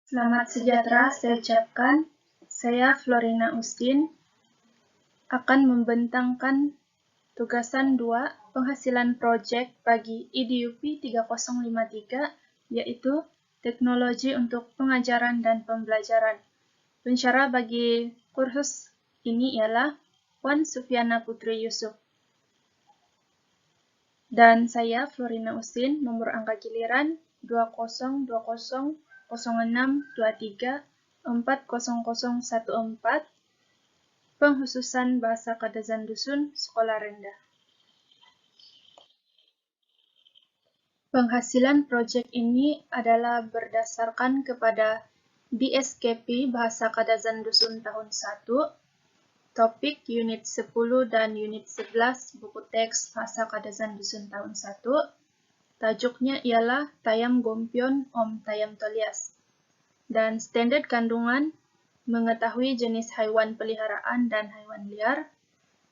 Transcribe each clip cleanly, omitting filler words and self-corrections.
Selamat sejahtera saya ucapkan. Saya Florina Ustin akan membentangkan tugasan 2 penghasilan proyek bagi IDUP 3053, yaitu teknologi untuk pengajaran dan pembelajaran. Pensyarah bagi kursus ini ialah Puan Sufiana Putri Yusuf. Dan saya Florina Ustin, nomor angka giliran 20200623400014, pengkhususan Bahasa Kadazan Dusun Sekolah Rendah. Penghasilan proyek ini adalah berdasarkan kepada BSKP Bahasa Kadazan Dusun tahun 1, topik unit 10 dan unit 11 buku teks Bahasa Kadazan Dusun tahun 1. Tajuknya ialah Tayam Gompion Om Tayam Tolias. Dan standar kandungan mengetahui jenis haiwan peliharaan dan haiwan liar.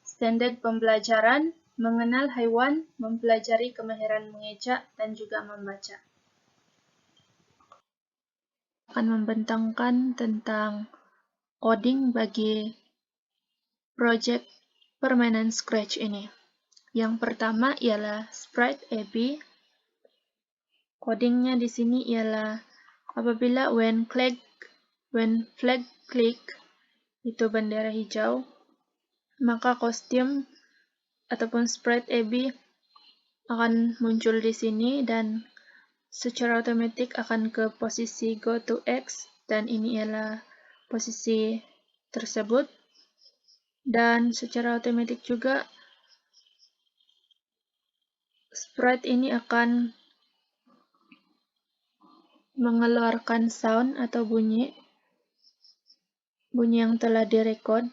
Standar pembelajaran mengenal haiwan, mempelajari kemahiran mengeja dan juga membaca. Akan membentangkan tentang coding bagi proyek permainan Scratch ini. Yang pertama ialah Sprite AB. Codingnya di sini ialah apabila when flag click itu bendera hijau, maka kostum ataupun sprite AB akan muncul di sini dan secara otomatis akan ke posisi go to X, dan ini ialah posisi tersebut. Dan secara otomatis juga sprite ini akan mengeluarkan sound atau bunyi yang telah direkod.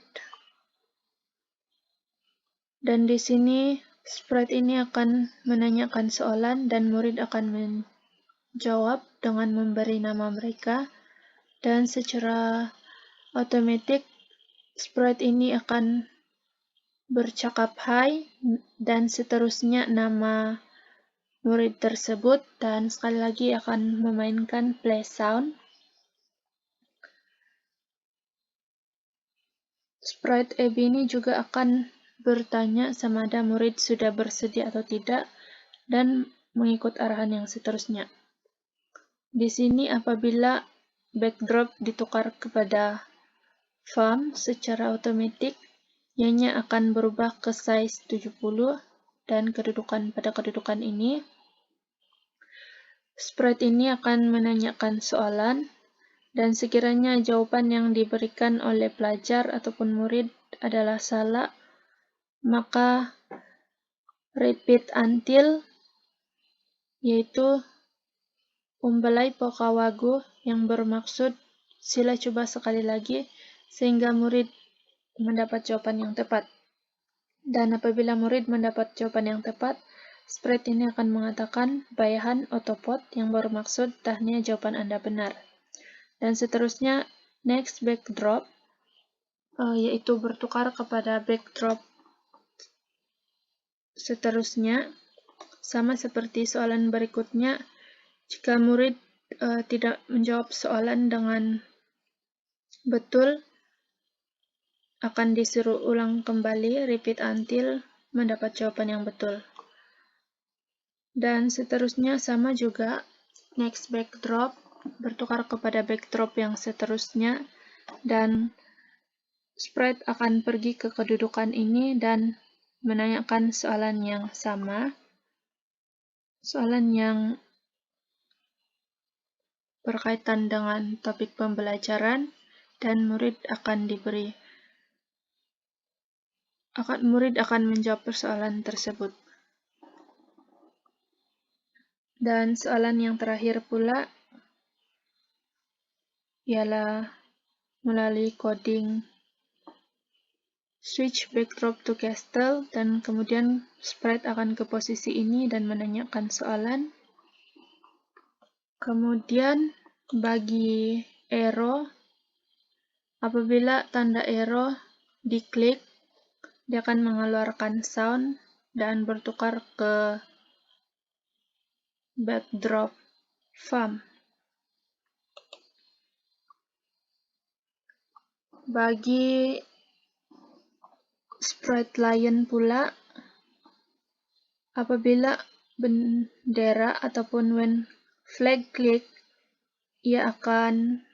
Dan di sini sprite ini akan menanyakan soalan dan murid akan menjawab dengan memberi nama mereka, dan secara otomatis sprite ini akan bercakap hai dan seterusnya nama murid tersebut, dan sekali lagi akan memainkan play sound. Sprite AB ini juga akan bertanya sama ada murid sudah bersedia atau tidak dan mengikut arahan yang seterusnya. Di sini apabila backdrop ditukar kepada farm secara otomatis, ianya akan berubah ke size 70 dan pada kedudukan ini. Sprite ini akan menanyakan soalan, dan sekiranya jawaban yang diberikan oleh pelajar ataupun murid adalah salah, maka repeat until, yaitu umbelai pokawagu yang bermaksud sila coba sekali lagi sehingga murid mendapat jawaban yang tepat. Dan apabila murid mendapat jawaban yang tepat, sprite ini akan mengatakan bayahan otopot yang bermaksud tahniah jawaban Anda benar. Dan seterusnya next backdrop, yaitu bertukar kepada backdrop seterusnya. Sama seperti soalan berikutnya, jika murid tidak menjawab soalan dengan betul, akan disuruh ulang kembali, repeat until mendapat jawaban yang betul. Dan seterusnya sama juga, next backdrop bertukar kepada backdrop yang seterusnya, dan sprite akan pergi ke kedudukan ini dan menanyakan soalan yang sama, soalan yang berkaitan dengan topik pembelajaran, dan murid akan menjawab persoalan tersebut. Dan soalan yang terakhir pula ialah melalui coding switch backdrop to castle, dan kemudian sprite akan ke posisi ini dan menanyakan soalan. Kemudian bagi arrow, apabila tanda arrow diklik, dia akan mengeluarkan sound dan bertukar ke backdrop farm. Bagi sprite lion pula, apabila bendera ataupun when flag click, ia akan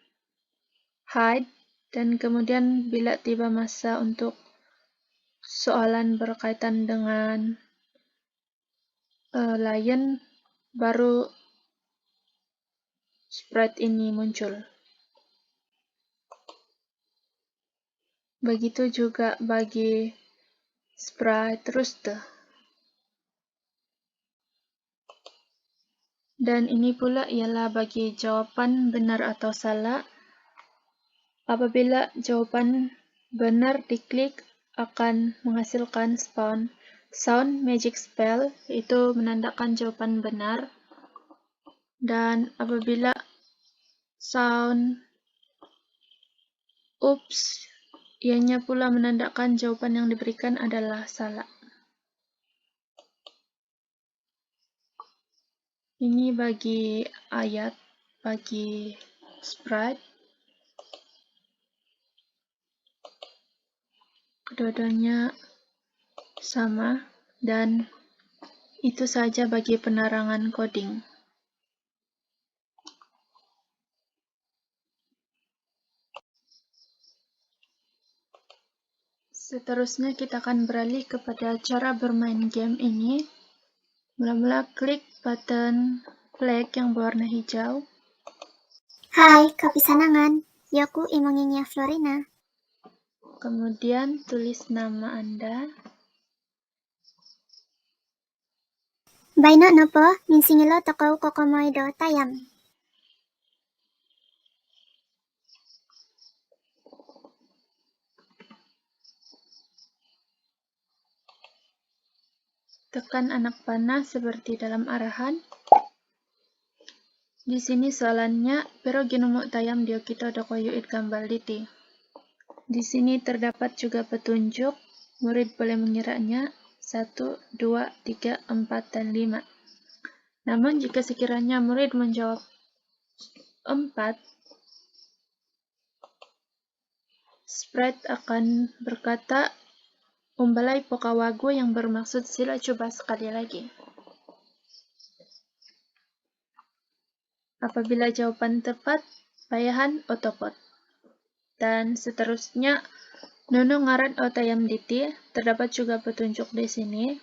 hide, dan kemudian bila tiba masa untuk soalan berkaitan dengan lion, baru sprite ini muncul. Begitu juga bagi sprite rooster. Dan ini pula ialah bagi jawapan benar atau salah. Apabila jawapan benar diklik, akan menghasilkan sound magic spell, itu menandakan jawapan benar. Dan apabila sound oops, ianya pula menandakan jawapan yang diberikan adalah salah. Ini bagi ayat, bagi sprite. Kedua-duanya sama, dan itu saja bagi penerangan coding. Seterusnya kita akan beralih kepada cara bermain game ini. Mula-mula klik button flag yang berwarna hijau. Hai, kapisanangan. Yaku imanginya Florina. Kemudian tulis nama Anda. Baino nopo, minsingilo tokau kokomoido tayam. Tekan anak panah seperti dalam arahan. Di sini soalannya, pero ginumo tayam diokito dokoyu it gambal diti. Di sini terdapat juga petunjuk, murid boleh mengiranya 1, 2, 3, 4, dan 5. Namun jika sekiranya murid menjawab 4, sprite akan berkata, umbalai pokawago, yang bermaksud sila coba sekali lagi. Apabila jawaban tepat, bayahan otopot. Dan seterusnya, nono ngaran otayam diti, terdapat juga petunjuk di sini.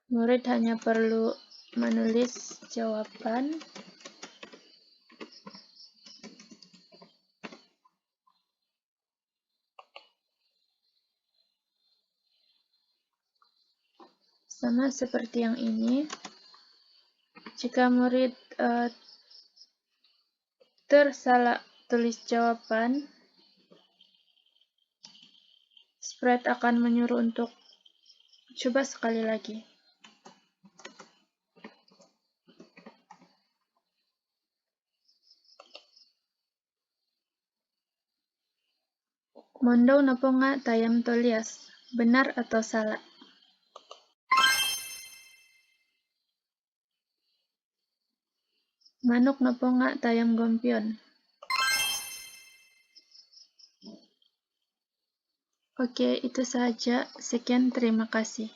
Murid hanya perlu menulis jawaban. Sama seperti yang ini. Jika murid tersalah tulis jawaban, sprite akan menyuruh untuk coba sekali lagi. Mondou nopo nga tayam tolias, benar atau salah? Manuk nopo nga tayam gompion? Oke, itu saja. Sekian, terima kasih.